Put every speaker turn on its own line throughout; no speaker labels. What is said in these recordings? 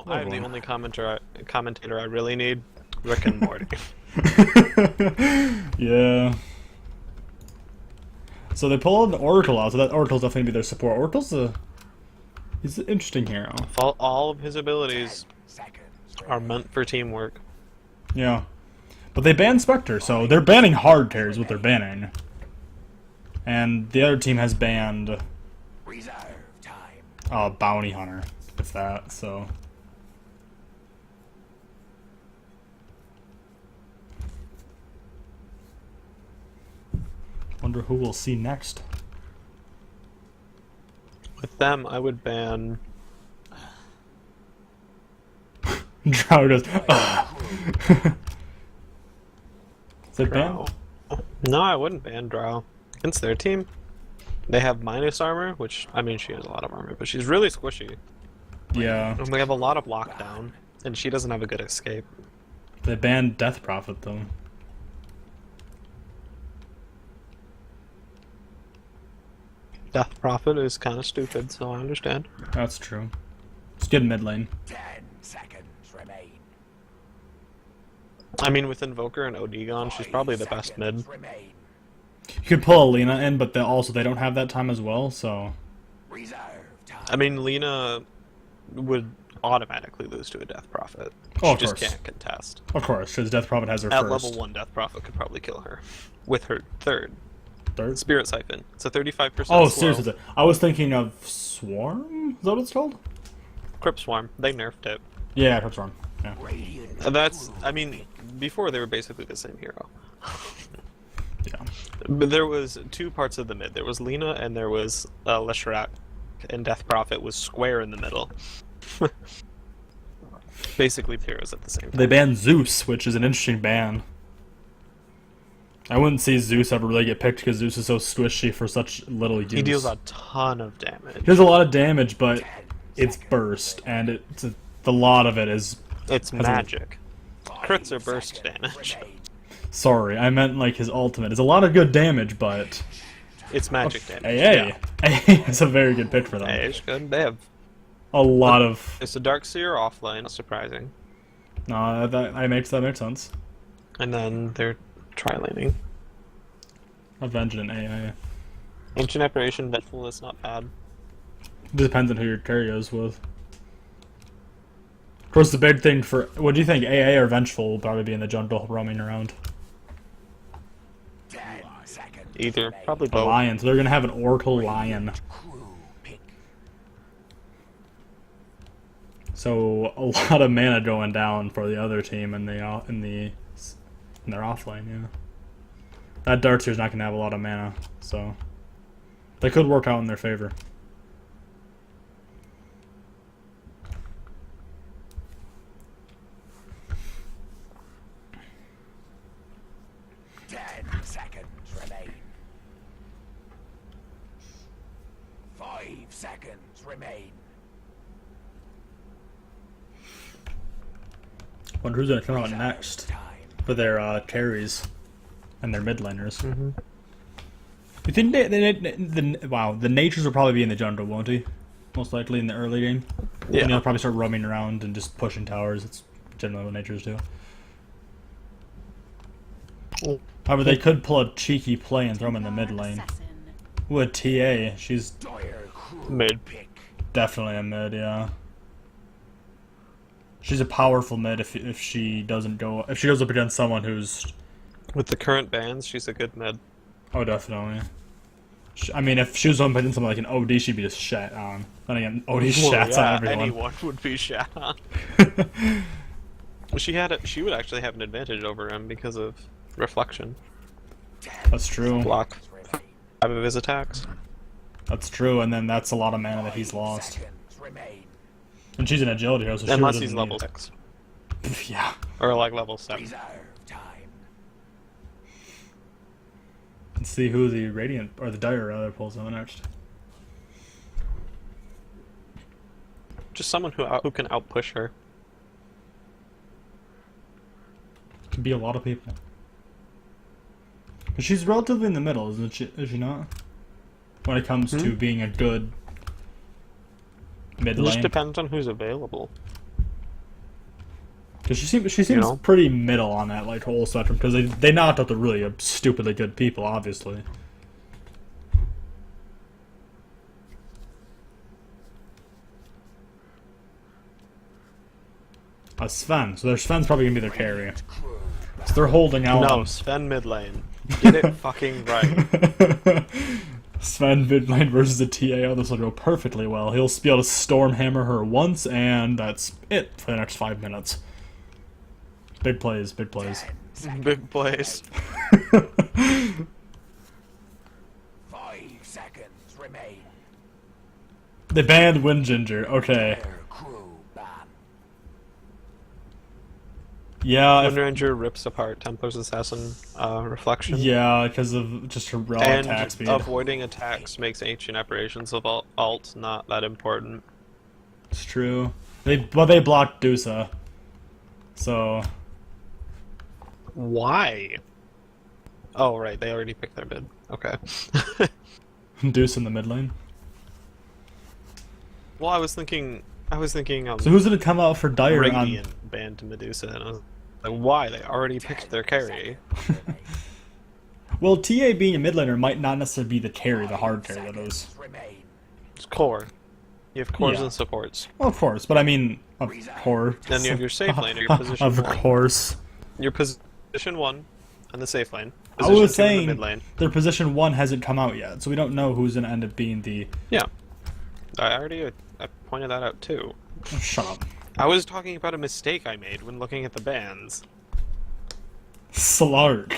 No, I'm the only commentator I really need. Rick and Morty.
Yeah. So they pulled an Oracle out, so that Oracle's definitely be their support. He's an interesting hero.
All of his abilities are meant for teamwork.
Yeah. But they banned Spectre, so they're banning hard tear is what they're banning. And the other team has banned Bounty Hunter, if that, so. Wonder who we'll see next.
With them, I would ban...
Drow goes, Is it
Drow. No, I wouldn't ban Drow. Against their team, they have minus armor, which, I mean, she has a lot of armor, but she's really squishy.
Yeah.
And they have a lot of lockdown, and she doesn't have a good escape.
They banned Death Prophet, though.
Death Prophet is kind of stupid, so I understand.
That's true. It's good mid lane.
10 seconds remain.
I mean, with Invoker and OD gone, she's probably the best mid.
You could pull Alina in, but they don't have that time as well, so...
Reserve time.
I mean, Lena would automatically lose to a Death Prophet.
Oh,
She
of
just
course.
can't contest.
Of course, because Death Prophet has her
At
first.
level 1, Death Prophet could probably kill her. With her third.
Third?
Spirit Siphon. It's a 35%
Oh,
slow.
seriously. I was thinking of Swarm? Is that what it's called?
Crypt Swarm. They nerfed it.
Yeah, Crypt Swarm. Yeah.
That's, I mean, before they were basically the same hero.
Yeah.
But there was two parts of the mid. There was Lena and there was Leshrac, and Death Prophet was square in the middle. Basically heroes at the same time.
They banned Zeus, which is an interesting ban. I wouldn't see Zeus ever really get picked because Zeus is so squishy for such little use.
He deals a ton of damage.
He does a lot of damage, but it's burst, and a lot of it is...
It's magic. Crits are burst damage.
Sorry, I meant like his ultimate. It's a lot of good damage, but...
It's magic damage.
AA! AA is a very good pick for them.
AA is good. They have...
A lot of...
It's a Darkseer offline, not surprising.
No, that makes sense.
And then they're tri-laning.
Avenged and AA.
Ancient Apparition, Vengeful is not bad.
Depends on who your carry is with. Of course, the big thing for... What do you think? AA or Vengeful will probably be in the jungle roaming around.
10 seconds.
Either. Probably
The
both.
Lion. So they're going to have an Oracle Lion. So a lot of mana going down for the other team in their offlane, yeah. That Darkseer's not going to have a lot of mana, so... They could work out in their favor.
Seconds remain. 5 seconds remain.
Wonder who's going to come out next for their carries and their mid laners.
Mm-hmm.
You think the natures will probably be in the jungle, won't he? Most likely in the early game.
Yeah.
And he'll probably start roaming around and just pushing towers. It's generally what natures do. However, they could pull a cheeky play and throw him in the mid lane. With TA, she's
Mid.
definitely a mid, yeah. She's a powerful mid if she doesn't go... If she goes up against someone who's...
With the current bans, she's a good mid.
Oh, definitely. I mean, if she was up against something like an OD, she'd be just shat on. Then again, OD shats on everyone.
Anyone would be shat on. She would actually have an advantage over him because of reflection.
That's true.
Block 5 of his attacks.
That's true, and then that's a lot of mana that he's lost.
Remain.
And she's an agility hero, so she
Unless
doesn't
he's
need
level
it.
6.
Yeah.
Or like level 7.
Reserve time.
Let's see who the Radiant, or the Dire rather, pulls on next.
Just someone who can outpush her.
Could be a lot of people. But she's relatively in the middle, isn't she? Is she not? When it comes to being a good mid
It just
lane.
depends on who's available.
Because she seems
You know?
pretty middle on that like whole spectrum. Because they knocked out the really stupidly good people, obviously. Sven. So their Sven's probably gonna be their carry. So they're holding out.
No, Sven mid lane. Get it fucking right.
Sven mid lane versus a TA. Oh, this will go perfectly well. He'll be able to Stormhammer her once, and that's it for the next 5 minutes. Big plays, big plays.
Big plays.
5 seconds remain.
They banned Wind Ginger. Okay.
Air crew ban.
Yeah.
Wind Ranger rips apart Templar's Assassin reflection.
Yeah, because of just her raw
And
attack speed.
avoiding attacks makes ancient apparitions of alt not that important.
It's true. They blocked Dusa. So
Why? Oh right, they already picked their bid. Okay.
Deuce in the mid lane.
Well, I was thinking
So who's gonna come out for Dire on?
Radiant banned to Medusa, and I was like, why? They already picked their carry.
Well, TA being a mid laner might not necessarily be the carry, the hard carry that is.
Remain.
It's core. You have cores
Yeah.
and supports.
Well, of course, but I mean, of course.
Then you have your safe lane, or your position
Of
1.
course.
Your position 1 and the safe lane.
I
Position
was
2 in
saying
the mid lane.
their position 1 hasn't come out yet, so we don't know who's gonna end up being the.
Yeah. I pointed that out too.
Oh, shut up.
I was talking about a mistake I made when looking at the bans.
Slark.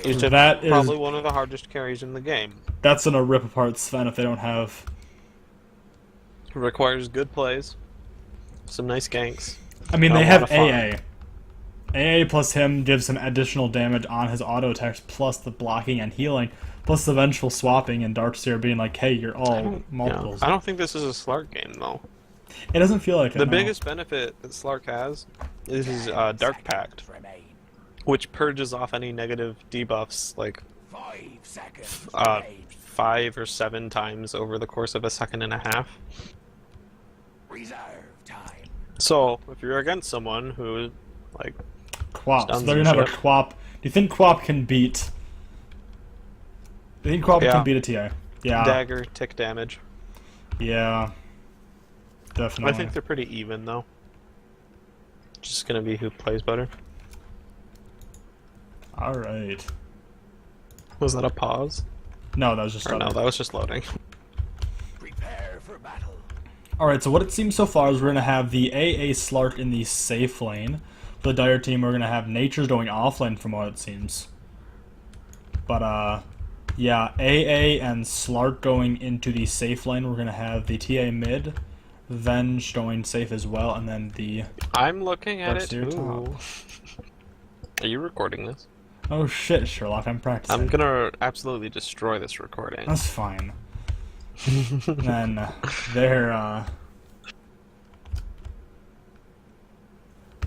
It's
That is-
probably one of the hardest carries in the game.
That's gonna rip apart Sven if they don't have.
It requires good plays, some nice ganks.
I mean,
and
they
a
have
lot of farm.
AA. AA plus him gives him additional damage on his auto attacks, plus the blocking and healing, plus the vengeful swapping, and Darkseer being like, hey, you're all multiples.
I don't think this is a Slark game though.
It doesn't feel like it.
The
no.
biggest benefit that Slark has is his Dark Pact,
Remain.
which purges off any negative debuffs like
5 seconds
uh,
remain.
5 or 7 times over the course of a second and a half.
Reserve time.
So if you're against someone who like
Quap. So
stuns
they're
and
gonna have a
shit.
Quap. Do you think Quap can beat? Do you think Quap
Yeah.
can beat a TA? Yeah.
dagger tick damage,
Yeah. Definitely.
I think they're pretty even though. Just gonna be who plays better.
All right.
Was that a pause?
No, that was just.
Or no, that was just loading.
Prepare for battle.
Alright, so what it seems so far is we're going to have the AA Slark in the safe lane. For the Dire team, we're going to have Nature's going offlane from what it seems. But, yeah, AA and Slark going into the safe lane. We're going to have the TA mid, Venge going safe as well, and then the...
I'm looking at it
Darkseer
too. Are you recording this?
Oh shit, Sherlock, I'm practicing.
I'm gonna absolutely destroy this recording.
That's fine. Then, they're,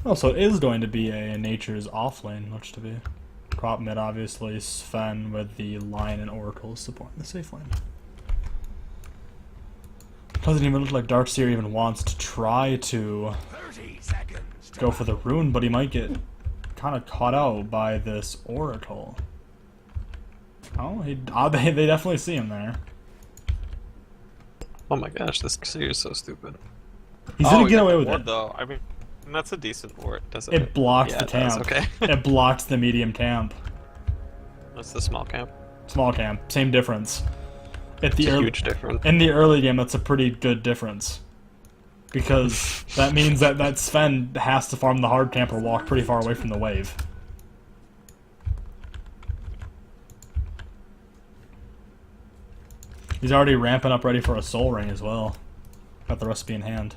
Oh, so it is going to be a Nature's offlane, looks to be. Prop mid, obviously, Sven with the Lion and Oracle supporting the safe lane. Doesn't even look like Darkseer even wants to try to
30 seconds. to
go for the rune, but he might get kind of caught out by this Oracle. Oh, they definitely see him there.
Oh my gosh, this series is so stupid.
He's gonna
you
get
got
away
the
with
ward,
it.
though. I mean, that's a decent ward, doesn't
It blocks
Yeah,
the
it does,
camp.
okay.
It blocks the medium camp.
That's the small camp.
Small camp, same difference. At the
It's a
early,
huge difference.
in the early game, that's a pretty good difference. Because that means that Sven has to farm the hard camp or walk pretty far away from the wave. He's already ramping up ready for a soul ring as well. Got the recipe in hand.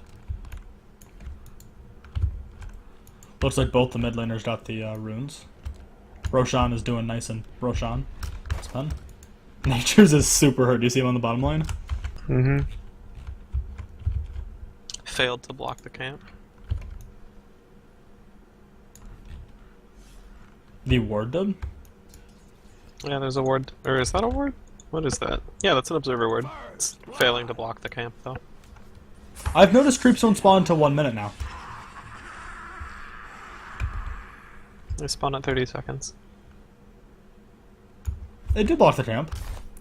Looks like both the mid laners got the runes. Roshan is doing nice and Roshan. That's fun. Nature's is super hurt. Do you see him on the bottom line?
Mm-hmm. Failed to block the camp.
The ward dub?
Yeah, there's a ward. Or is that a ward? What is that? Yeah, that's an observer ward. It's failing to block the camp, though.
I've noticed creeps don't spawn until 1 minute now.
They spawn at 30 seconds.
They did block the camp.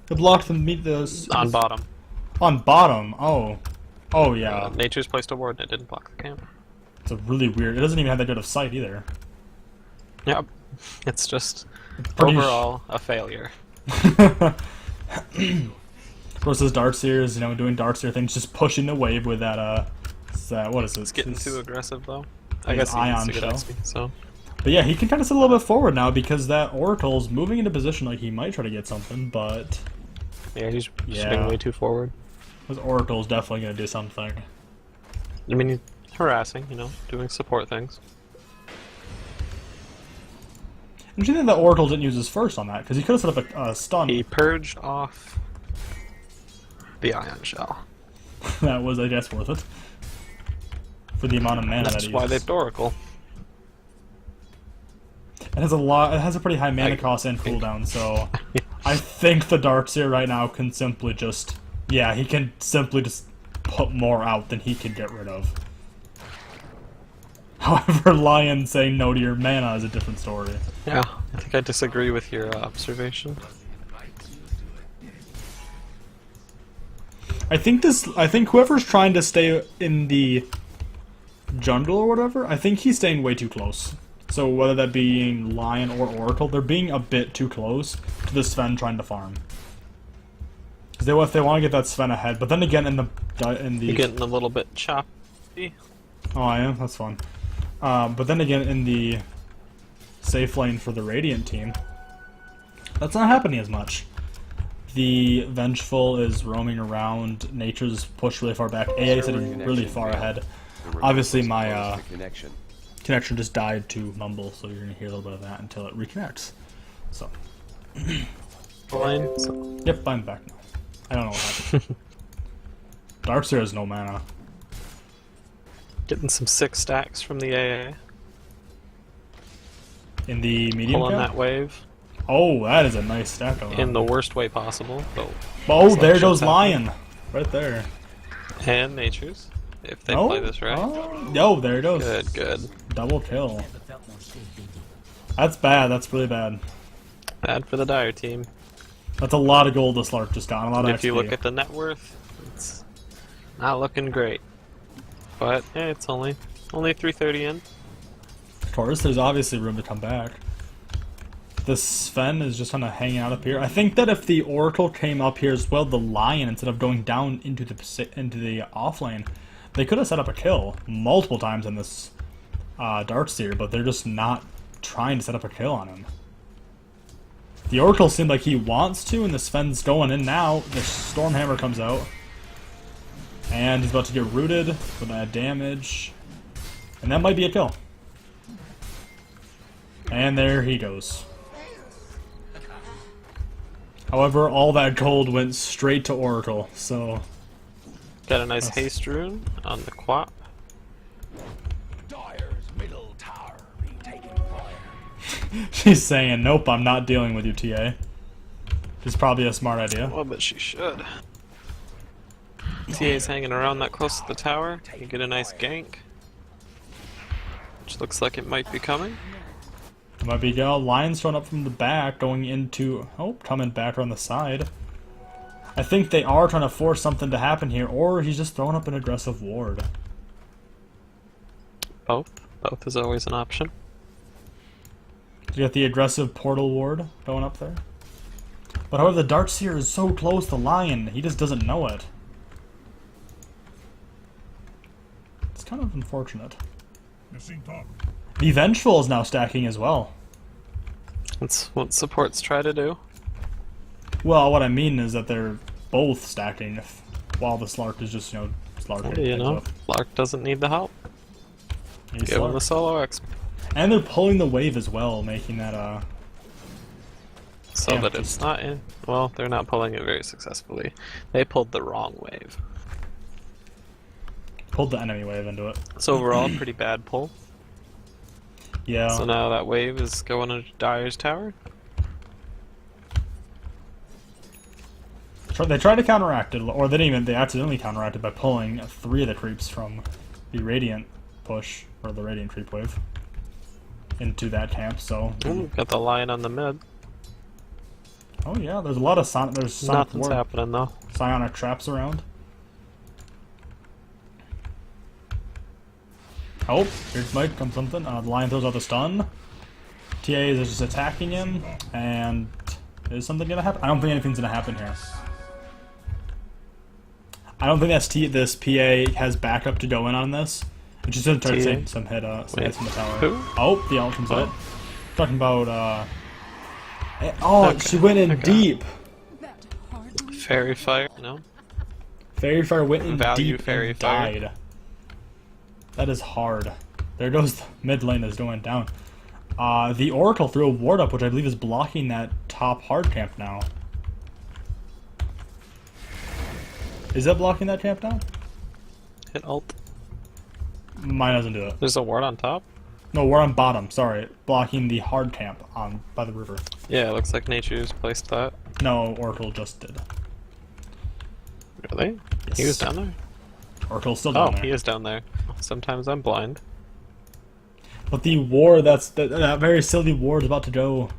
They blocked them meet those
On bottom.
on bottom. Oh, oh yeah.
Nature's placed a ward and it didn't block the camp.
It's a really weird. It doesn't even have that good of sight either.
Yep. It's just
Pretty
overall a failure.
Versus Darkseer is, you know, doing Darkseer things, just pushing the wave with that, what is it?
It's getting too aggressive though. I
his
guess he needs
ion
to get
shell.
XP, so.
But yeah, he can kind of sit a little bit forward now because that Oracle's moving into position like he might try to get something, but
Yeah, he's
Yeah.
sitting way too forward.
this Oracle's definitely going to do something.
I mean, he's harassing, you know, doing support things.
And do you think that Oracle didn't use his first on that? Because he could have set up a stun.
He purged off the ion shell.
That was, I guess, worth it. For the amount of mana that
That's
he
why they
uses.
Oracle.
It has a lot. It has a pretty high mana cost and cooldown, so I think the Darkseer right now can simply just, yeah, he can simply just put more out than he can get rid of. However, Lion saying no to your mana is a different story.
Yeah, I think I disagree with your observation.
I think whoever's trying to stay in the jungle or whatever, I think he's staying way too close. So whether that being Lion or Oracle, they're being a bit too close to the Sven trying to farm. Because if they want to get that Sven ahead, but then again in the
You're getting a little bit choppy.
oh, I am. That's fun. But then again in the safe lane for the Radiant team, that's not happening as much. The Vengeful is roaming around. Nature's pushed really far back. AA is sitting really far ahead. Obviously, my connection just died to Mumble, so you're gonna hear a little bit of that until it reconnects. So,
Fine. So,
yep, I'm back now. I don't know what happened. Darkseer has no mana.
getting some 6 stacks from the AA.
In the medium
Pulling
cap?
that wave
Oh, that is a nice stack of
in the worst way possible. Though.
Oh, there
Shit's
goes
happening.
Lion. Right there.
And Nature's. If they
Oh,
play this right.
oh, yo, there it goes.
Good, good.
Double kill. That's bad. That's really bad.
Bad for the Dire team.
That's a lot of gold this Lark just got. A lot of
If you
XP.
look at the net worth, it's not looking great. But yeah, it's only 330 in.
Taurus, there's obviously room to come back. The Sven is just kind of hanging out up here. I think that if the Oracle came up here as well, the Lion, instead of going down into the off lane, they could have set up a kill multiple times in this Darkseer, but they're just not trying to set up a kill on him. The Oracle seemed like he wants to, and the Sven's going in now. The Stormhammer comes out. And he's about to get rooted for that damage. And that might be a kill. And there he goes. However, all that gold went straight to Oracle, so...
Got a nice haste rune on the Quap.
Dire's middle tower be taken fire.
She's saying, nope, I'm not dealing with you, TA. Which is probably a smart idea.
Well, but she should. TA's hanging around that close to the tower. You get a nice gank. Which looks like it might be coming.
It might be go. Lion's showing up from the back, going into... Oh, coming back around the side. I think they are trying to force something to happen here, or he's just throwing up an aggressive ward.
Both. Both is always an option.
You got the aggressive portal ward going up there. But however, the Darkseer is so close to Lion, he just doesn't know it. It's kind of unfortunate. The Vengeful is now stacking as well.
That's what supports try to do.
Well, what I mean is that they're both stacking while the Slark is just, Slarking.
You know,
things up.
Lark doesn't need the help.
He's
Give him the
Slark.
solo XP.
And they're pulling the wave as well, making that,
So
Yeah,
that it's not in. Well, they're not pulling it very successfully. They pulled the wrong wave.
pulled the enemy wave into it.
So overall, pretty bad pull.
Yeah.
So now that wave is going into Dire's tower.
They tried to counteract it, or they accidentally counteracted by pulling 3 of the creeps from the Radiant push, or the Radiant creep wave. into that camp. So,
Ooh, got the lion on the mid.
oh yeah, there's a lot of
Nothing's happening though.
psionic traps around. Oh, here's might come something. The lion throws out the stun. TA is just attacking him, and is something gonna happen? I don't think anything's gonna happen here. I don't think this PA has backup to go in on this. And she's gonna try to take some hits from the tower.
Who?
Oh, the ult comes out. Talking about
Okay,
she went in
okay.
deep.
Fairy fire, no?
Fairy fire went in
Value
deep
fairy
and
fire.
died. That is hard. There goes the mid lane is going down. The Oracle threw a ward up, which I believe is blocking that top hard camp now. Is that blocking that camp now?
Hit ult.
Mine doesn't do it.
There's a ward on top?
No, we're on bottom. Sorry, blocking the hard camp on by the river.
Yeah, it looks like Nature's placed that.
No, Oracle just did.
Really?
Yes.
He was down there?
Oracle's still down
Oh,
there.
he is down there. Sometimes I'm blind.
But the ward, that very silly ward is about to go.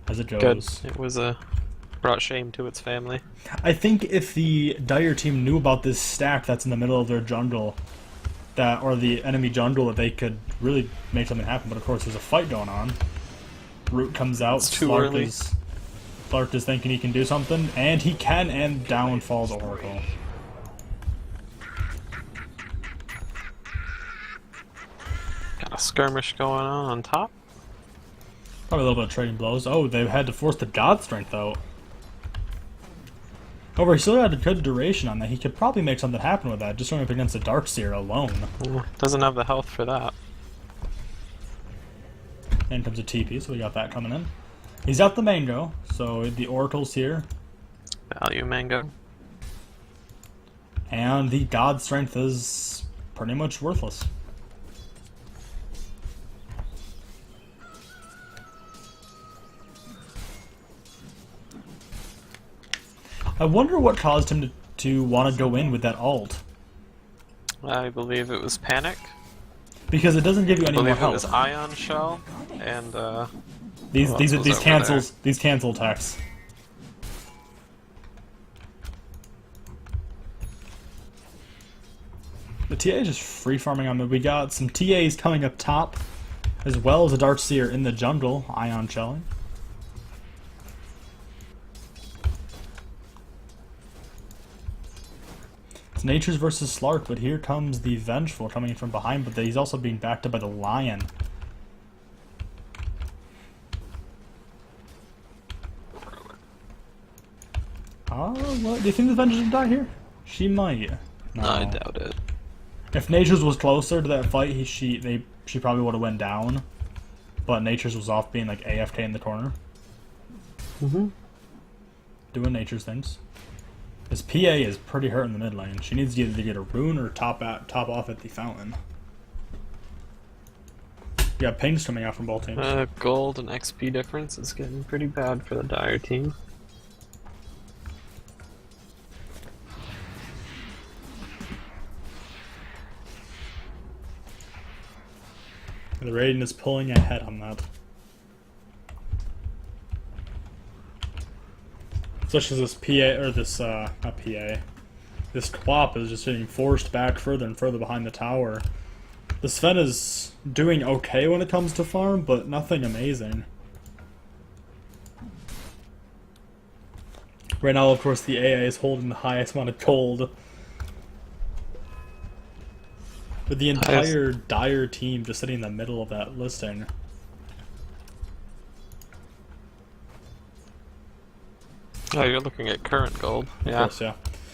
As it goes.
Good. It was brought shame to its family.
I think if the Dire team knew about this stack that's in the middle of their jungle, or the enemy jungle, that they could really make something happen. But of course, there's a fight going on. Root comes out.
It's too early.
Slark is thinking he can do something, and he can, and down falls Oracle.
Got a skirmish going on top.
Probably a little bit of trading blows. Oh, they had to force the God Strength out. However, he still had a good duration on that. He could probably make something happen with that, just going up against the Darkseer alone.
Doesn't have the health for that.
In terms of TP, so we got that coming in. He's got the Mango, so the Oracle's here.
Value mango.
And the God Strength is pretty much worthless. I wonder what caused him to want to go in with that ult.
I believe it was panic.
Because it doesn't give you
I
any more
believe it was
health.
ion shell and
These
what else was over
cancel attacks. The TA is just free farming on mid. We got some TAs coming up top, as well as a Darkseer in the jungle, ion shelling. It's Nature's versus Slark, but here comes the Vengeful coming in from behind, but he's also being backed up by the Lion. What? Do you think the Vengeance will die here? She might. No.
I doubt it.
If Nature's was closer to that fight, she probably would have went down. But Nature's was off being like AFK in the corner. Doing Nature's things. This PA is pretty hurt in the mid lane. She needs to either get a rune or top off at the fountain. You got pings coming out from both teams.
Gold and XP difference is getting pretty bad for the Dire team.
The Raiden is pulling ahead on that. Especially this PA, or this, not PA. This Quap is just getting forced back further and further behind the tower. The Sven is doing okay when it comes to farm, but nothing amazing. Right now, of course, the AA is holding the highest amount of gold. With the entire Dire team just sitting in the middle of that listing.
Oh, you're looking at current gold.
Of
Yeah.
course, yeah.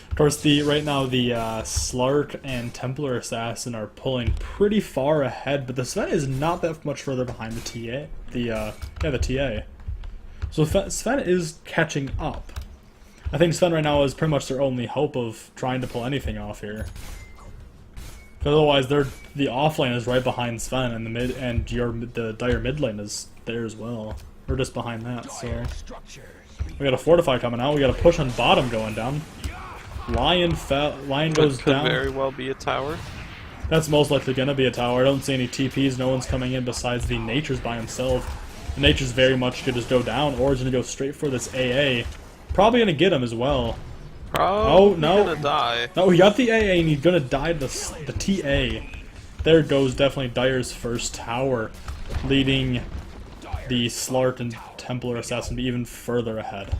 Of course, right now the Slark and Templar Assassin are pulling pretty far ahead, but the Sven is not that much further behind the TA. The TA. So Sven is catching up. I think Sven right now is pretty much their only hope of trying to pull anything off here. Because otherwise, the offlane is right behind Sven, and the Dire mid lane is there as well. We're just behind that, so we got a fortify coming out. We got a push on bottom going down. Lion goes
Could
down.
very well be a tower.
That's most likely going to be a tower. I don't see any TPs. No one's coming in besides the Nature's by himself. The Nature's very much could just go down, or is going to go straight for this AA. Probably going to get him as well.
Oh,
no.
He's gonna die.
No, he got the AA and he's going to die to the TA. There goes definitely Dire's first tower, leading the Slark and Templar Assassin to be even further ahead.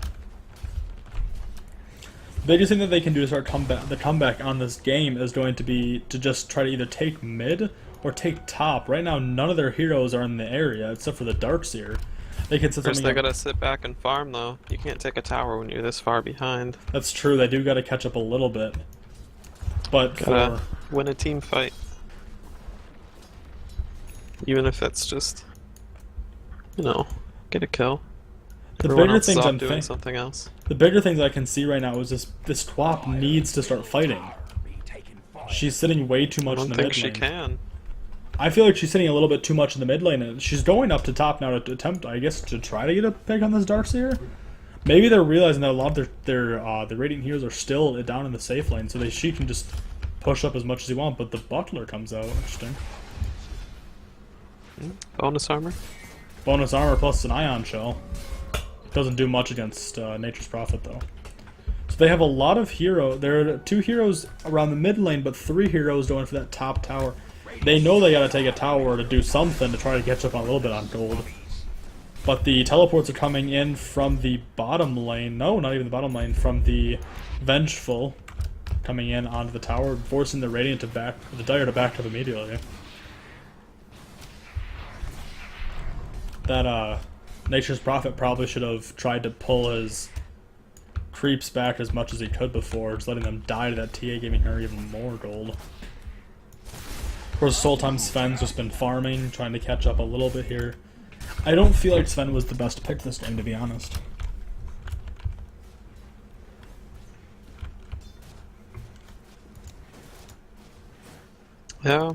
The biggest thing that they can do to start the comeback on this game is going to be to just try to either take mid or take top. Right now, none of their heroes are in the area except for the Darkseer. They could set
First,
something
they
up.
gotta sit back and farm, though. You can't take a tower when you're this far behind.
That's true. They do got to catch up a little bit, but
Gotta
for
win a team fight, even if that's just, you know, get a kill.
the
Everyone
bigger
else is
things
off
I'm
doing
thinking.
something else.
The bigger things I can see right now is this Twop needs to start fighting.
Be taking fire.
She's sitting way too
I
much in
don't
the
think
mid
she
lane.
can.
I feel like she's sitting a little bit too much in the mid lane, and she's going up to top now to attempt, I guess, to try to get a pick on this Darkseer. Maybe they're realizing that a lot of the Radiant heroes are still down in the safe lane, so she can just push up as much as you want. But the Butler comes out. Interesting.
Bonus armor.
Bonus armor plus an Ion Shell. Doesn't do much against Nature's Prophet though. So they have a lot of there are 2 heroes around the mid lane, but 3 heroes going for that top tower. They know they gotta take a tower to do something to try to catch up a little bit on gold. But the teleports are coming in from the bottom lane. No, not even the bottom lane. From the Vengeful coming in onto the tower, forcing the Radiant the Dire to back up immediately. That Nature's Prophet probably should have tried to pull his creeps back as much as he could before, just letting them die to that TA, giving her even more gold. Of course, Sultan Sven's just been farming, trying to catch up a little bit here. I don't feel like Sven was the best pick this game, to be honest.
Yeah.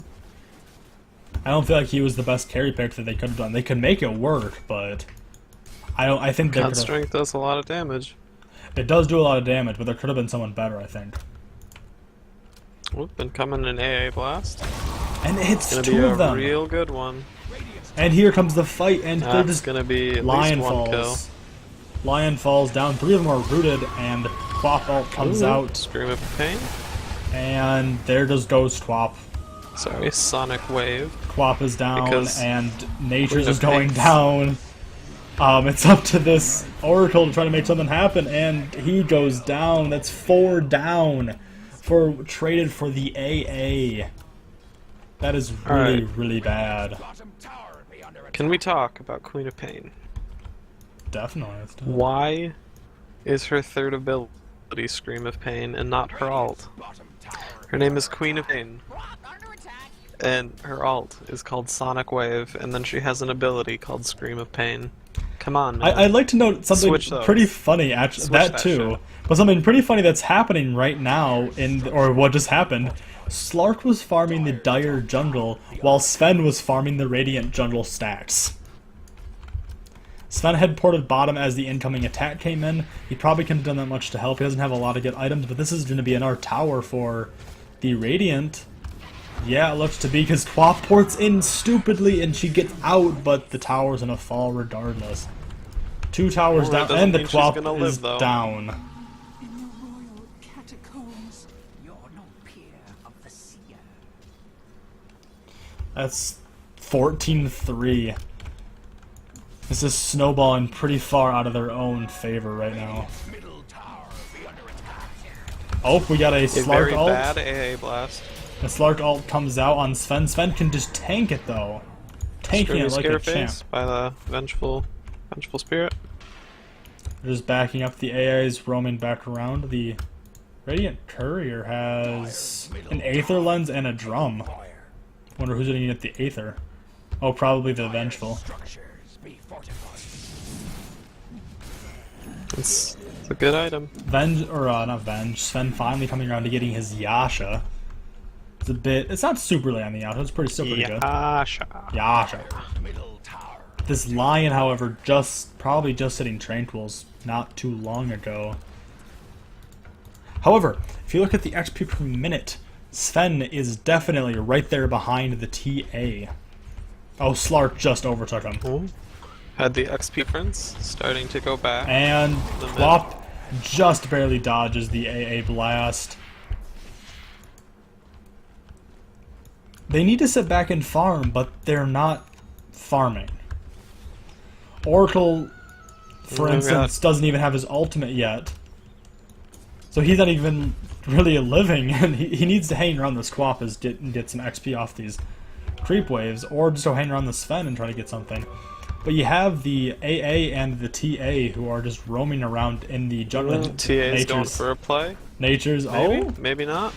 I don't feel like he was the best carry pick that they could have done. They could make it work, but I think they
Cut
could have.
strength does a lot of damage.
It does do a lot of damage, but there could have been someone better, I think.
We've been coming in AA blast.
And it hits
Gonna
2
be
of
a
them.
real good one.
And here comes the fight, and they're
That's
just
gonna be at
Lion
least one
falls. Lion falls down. 3 of them are rooted, and Quap ult
kill.
comes
Ooh,
out,
Scream of Pain.
and there just goes Quap.
Sorry, Sonic Wave.
Quap is down,
Because
and Nature's
Queen
is
of
going
Pains.
down. It's up to this Oracle to try to make something happen, and he goes down. That's 4 down for traded for the AA. That is really,
Alright.
really bad.
Bottom tower be under attack.
Can we talk about Queen of Pain?
Definitely.
Why is her third ability Scream of Pain and not her alt?
Bottom tower.
Her name is Queen of Pain, and her alt is called Sonic Wave, and then she has an ability called Scream of Pain. Come on, man.
I'd like to note something
Switch those.
pretty funny, actually.
Switch
That
that
too.
shit.
But something pretty funny that's happening right now, or what just happened. Slark was farming the Dire jungle, while Sven was farming the Radiant jungle stacks. Sven had ported bottom as the incoming attack came in. He probably couldn't have done that much to help. He doesn't have a lot of good items, but this is going to be another tower for the Radiant. Yeah, it looks to be, because Quap ports in stupidly and she gets out, but the tower's going to fall regardless. 2 towers
Well, that
down,
doesn't
and the
mean she's
Quap
gonna live,
is
though.
down.
In the royal catacombs,
You're no peer of the seer.
That's 14-3. This is snowballing pretty far out of their own favor right now.
Middle tower be under attack.
Oh, we got a
a
Slark
very
ult.
bad AA blast.
The Slark ult comes out on Sven. Sven can just tank it though. Tanking
Screamy
it like a champ.
Scareface by the Vengeful Spirit.
They're just backing up. The AIs roaming back around. The Radiant Courier has an Aether Lens and a drum. Wonder who's gonna get the Aether. Oh, probably the Vengeful.
Structures be fortified.
It's a good item.
Not Venge. Sven finally coming around to getting his Yasha. It's not super late on the Yasha. It's still pretty good.
Yasha.
Yasha.
Middle tower.
This Lion, however, probably just hitting Tranquils not too long ago. However, if you look at the XP per minute, Sven is definitely right there behind the TA. Oh, Slark just overtook him.
Ooh. Had the XP difference starting to go back.
And
The mid.
Quap just barely dodges the AA blast. They need to sit back and farm, but they're not farming. Oracle, for
Oh my
instance, doesn't even have his ultimate yet. So he's not even really living, and he needs to hang around this Quap and get some XP off these creep waves, or just go hang around the Sven and try to get something. But you have the AA and the TA who are just roaming around in the jungle.
TA's going for a play.
Nature's
Maybe,
oh
maybe not.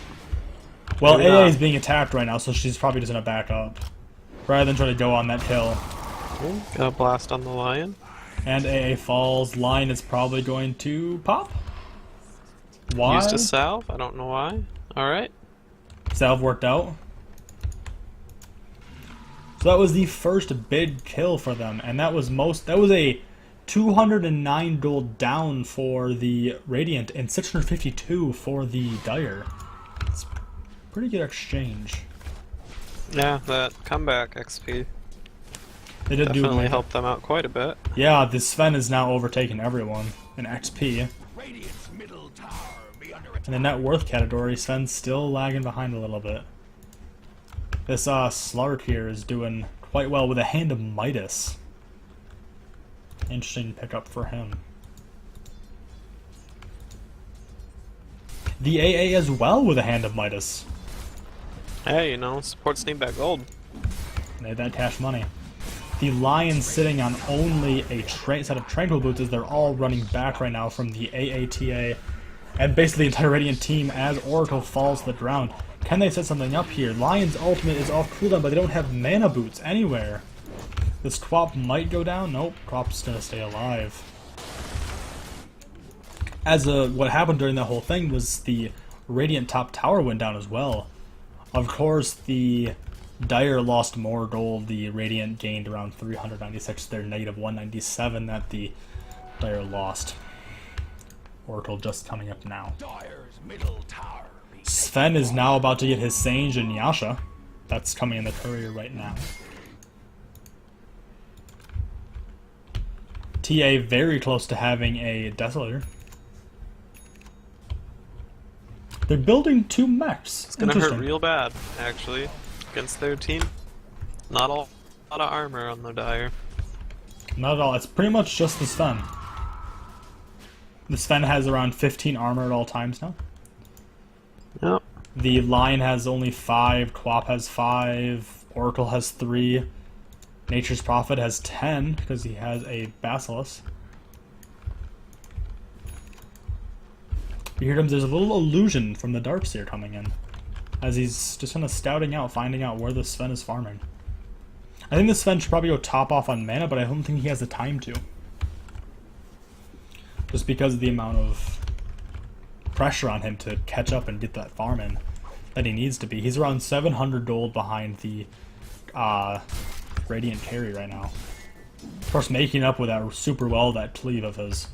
well,
maybe
AA
not.
is being attacked right now, so she's probably just gonna back up rather than try to go on that kill.
Ooh, got a blast on the lion.
And AA falls. Lion is probably going to pop. Why?
Used a salve. I don't know why. All right.
Salve worked out. So that was the first big kill for them, and that was a 209 gold down for the Radiant and 652 for the Dire. It's pretty good exchange.
Yeah, that comeback XP
They did
definitely
do
helped them out quite a bit.
Yeah, the Sven is now overtaking everyone in XP.
Radiant's middle tower be under attack.
In the net worth category, Sven's still lagging behind a little bit. This Slark here is doing quite well with a Hand of Midas. Interesting pickup for him. The AA as well with a Hand of Midas.
Hey, you know, supports need that gold.
Made that cash money. The Lions sitting on only a set of Tranquil Boots as they're all running back right now from the AATA and basically the entire Radiant team as Oracle falls to the ground. Can they set something up here? Lion's ultimate is off cooldown, but they don't have mana boots anywhere. This Quap might go down. Nope, Quap's gonna stay alive. What happened during that whole thing was the Radiant top tower went down as well. Of course, the Dire lost more gold. The Radiant gained around 396. They're negative 197 that the Dire lost. Oracle just coming up now.
Dire's middle tower be
Sven is now about to get his Sange and Yasha. That's coming in the courier right now. TA very close to having a Desolator. They're building two mechs.
It's gonna hurt real bad, actually, against their team. Not a lot of armor on the Dire.
Not at all. It's pretty much just the Sven. The Sven has around 15 armor at all times now.
Yep.
The Lion has only 5, Quap has 5, Oracle has 3, Nature's Prophet has 10 because he has a Basilisk. You hear him, there's a little illusion from the Darkseer coming in as he's just kind of scouting out, finding out where the Sven is farming. I think the Sven should probably go top off on mana, but I don't think he has the time to. Just because of the amount of pressure on him to catch up and get that farm in that he needs to be. He's around 700 gold behind the Radiant carry right now. Of course, making up with that super well, that cleave of his.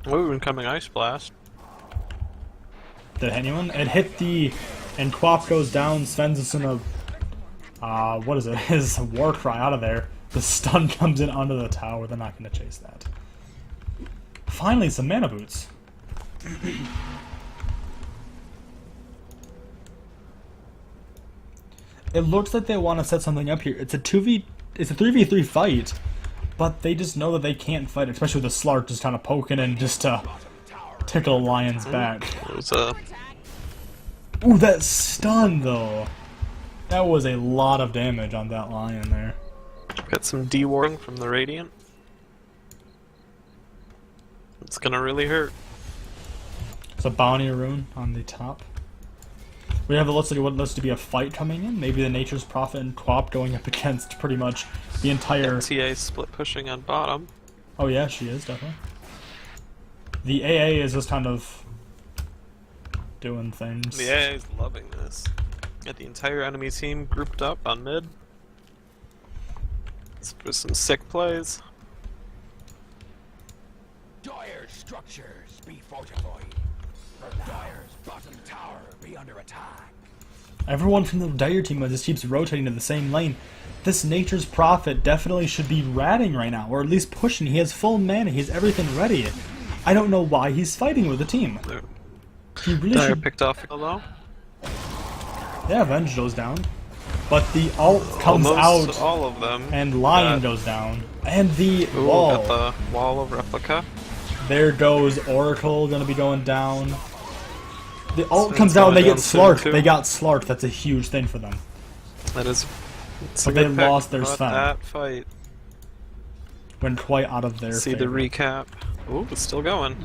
Ooh, incoming Ice Blast.
Did it hit anyone? It hit the... and Quap goes down, Sven's just gonna... what is it? His war cry out of there. The stun comes in under the tower. They're not going to chase that. Finally, some mana boots. It looks like they want to set something up here. It's a 3v3 fight, but they just know that they can't fight, especially with the Slark just kind of poking in just to tickle Lion's back.
It was a
Ooh, that stun though. That was a lot of damage on that Lion there.
got some de-warring from the Radiant. It's gonna really hurt.
It's a bounty rune on the top. We have what looks to be a fight coming in. Maybe the Nature's Prophet and Quap going up against pretty much the entire...
TA split pushing on bottom.
Oh yeah, she is, definitely. The AA is just kind of doing things.
The AA is loving this. Got the entire enemy team grouped up on mid. For some sick plays.
Dire's structures be fortified. Dire's bottom tower be under attack.
Everyone from the Dire team just keeps rotating to the same lane. This Nature's Prophet definitely should be ratting right now, or at least pushing. He has full mana, he has everything ready. I don't know why he's fighting with the team. He really
Dire
should...
picked off hello.
Yeah, Avenge goes down. But the ult comes
Almost
out,
all of them.
and Lion goes down. And the
Ooh,
wall.
got the wall of replica.
There goes Oracle, gonna be going down. The ult
So
comes
it's
out and they
going
get
down soon,
Slark.
too.
They got Slark. That's a huge thing for them.
That is. It's a
But they
good pick,
lost their
but
Sven.
that fight.
Went quite out of their
See
favor.
the recap. Ooh, it's still going.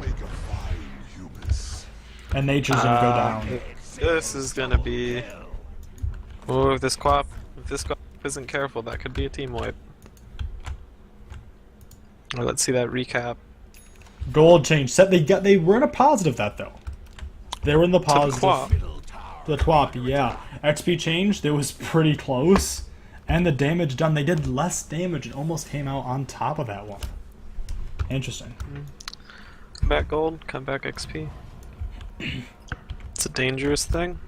And Nature's gonna go down.
This is gonna be. Oh, if this Quap isn't careful, that could be a team wipe. Oh, let's see that recap.
Gold change set. They were in a positive that though. They were in the positive.
Quap.
The Twop, yeah. XP changed. It was pretty close. And the damage done. They did less damage and almost came out on top of that one. Interesting.
Come back gold, come back XP. It's a dangerous thing.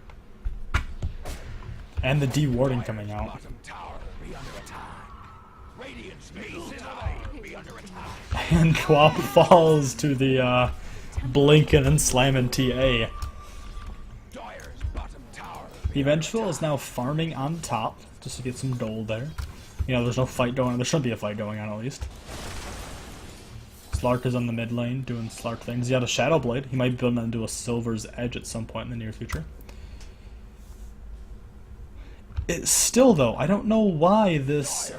And the dewarding coming out.
Bottom tower be under attack. Radiant's middle tower be under attack.
And Quap falls to the blinking and slamming TA.
Dire's bottom tower
The Vengeful is now farming on top just to get some gold there. You know, there's no fight going on. There shouldn't be a fight going on at least. Slark is on the mid lane doing Slark things. He had a Shadow Blade. He might build that into a Silver's Edge at some point in the near future. Still though, I don't know why this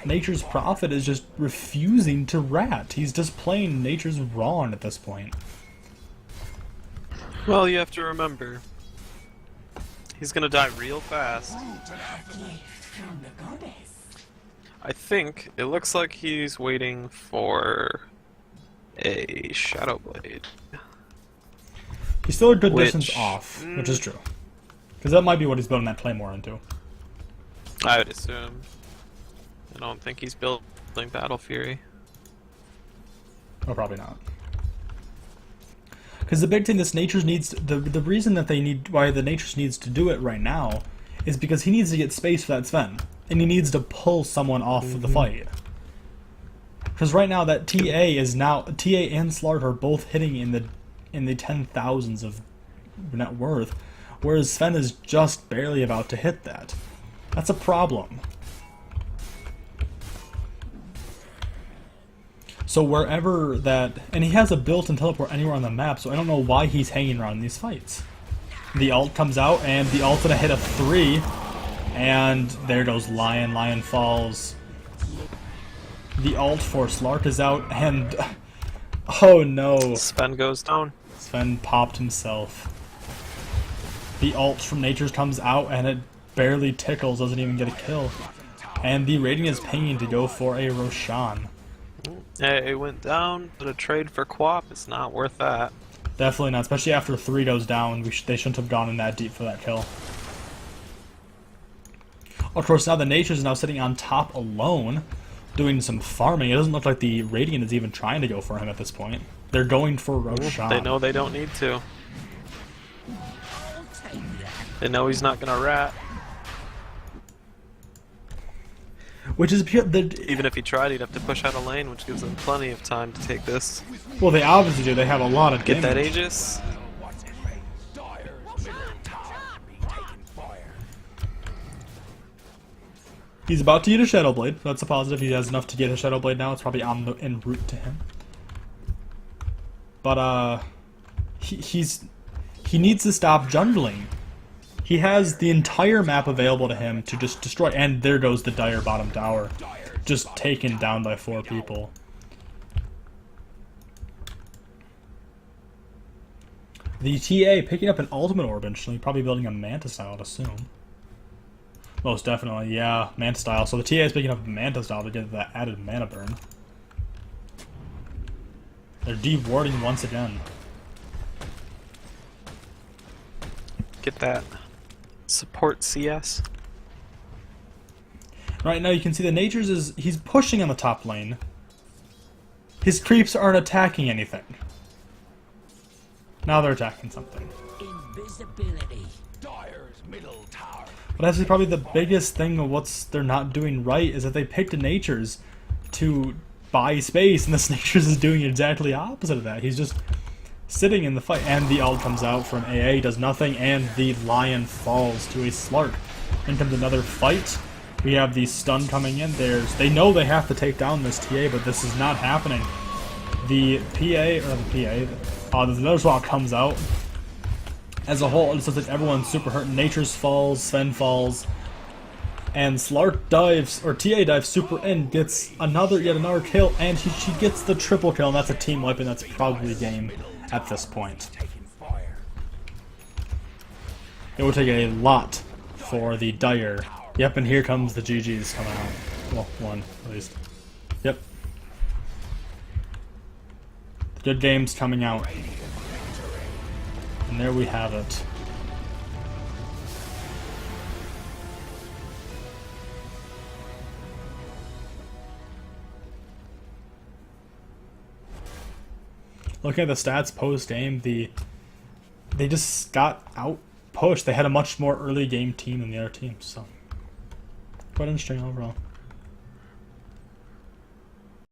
Nature's Prophet is just refusing to rat. He's just playing Nature's Wrong at this point.
Well, you have to remember, he's gonna die real fast.
From the goddess.
I think it looks like he's waiting for a Shadow Blade.
He's still a good
Which-
distance off, which is true. Because that might be what he's building that Claymore into.
I would assume. I don't think he's building Battle Fury.
Oh, probably not. Because the big thing this Nature's needs, the reason that they need, why the Nature's needs to do it right now, is because he needs to get space for that Sven, and he needs to pull someone off of the fight. Because right now that TA is now TA and Slark are both hitting in the 10,000s of net worth, whereas Sven is just barely about to hit that. That's a problem. So wherever that... And he has a built-in teleport anywhere on the map, so I don't know why he's hanging around in these fights. The ult comes out, and the ult's gonna hit a 3. And there goes Lion. Lion falls. The ult for Slark is out, and... Oh no.
Sven goes down.
Sven popped himself. The ult from Nature's comes out, and it barely tickles, doesn't even get a kill. And the rating is pinging to go for a Roshan.
It went down, but a trade for Quap is not worth that.
Definitely not, especially after 3 goes down. They shouldn't have gone in that deep for that kill. Of course, now the Nature's now sitting on top alone, doing some farming. It doesn't look like the Radiant is even trying to go for him at this point. They're going for Roshan.
They know they don't need to. They know he's not gonna rat.
Which is pure...
Even if he tried, he'd have to push out a lane, which gives them plenty of time to take this.
Well, they obviously do. They have a lot of
Get
damage.
that Aegis.
What's it made? Dire's middle tower be taking fire.
He's about to get a Shadow Blade. That's a positive. He has enough to get a Shadow Blade now. It's probably en route to him. But he needs to stop jungling. He has the entire map available to him to just destroy. And there goes the Dire bottom tower, just taken down by 4 people. The TA picking up an Ultimate Orb, actually, probably building a Manta Style, I'd assume. Most definitely, yeah, Manta Style. So the TA is picking up a Manta Style to get that added mana burn. They're dewarding once again.
Get that support CS.
Right now you can see the Nature's he's pushing on the top lane. His creeps aren't attacking anything. Now they're attacking something.
Invisibility.
Dire's middle tower.
But that's probably the biggest thing of what's they're not doing right is that they picked Nature's to buy space, and this Nature's is doing exactly opposite of that. He's just sitting in the fight, and the ult comes out from AA, does nothing, and the Lion falls to a Slark. In comes another fight. We have the stun coming in. They know they have to take down this TA, but this is not happening. The the Nether Swap comes out. As a whole, it looks like everyone's super hurt. Nature's falls, Sven falls, and Slark dives, or TA dives super in, gets yet another kill, and she gets the triple kill, and that's a team wipe, and that's probably game at this point.
Taking fire.
It will take a lot for the Dire. Yep, and here comes the GGs coming out. Well, one, at least. Yep. The good game's coming out. And there we have it. Looking at the stats post-game, they just got out-pushed. They had a much more early game team than the other teams, so quite interesting overall.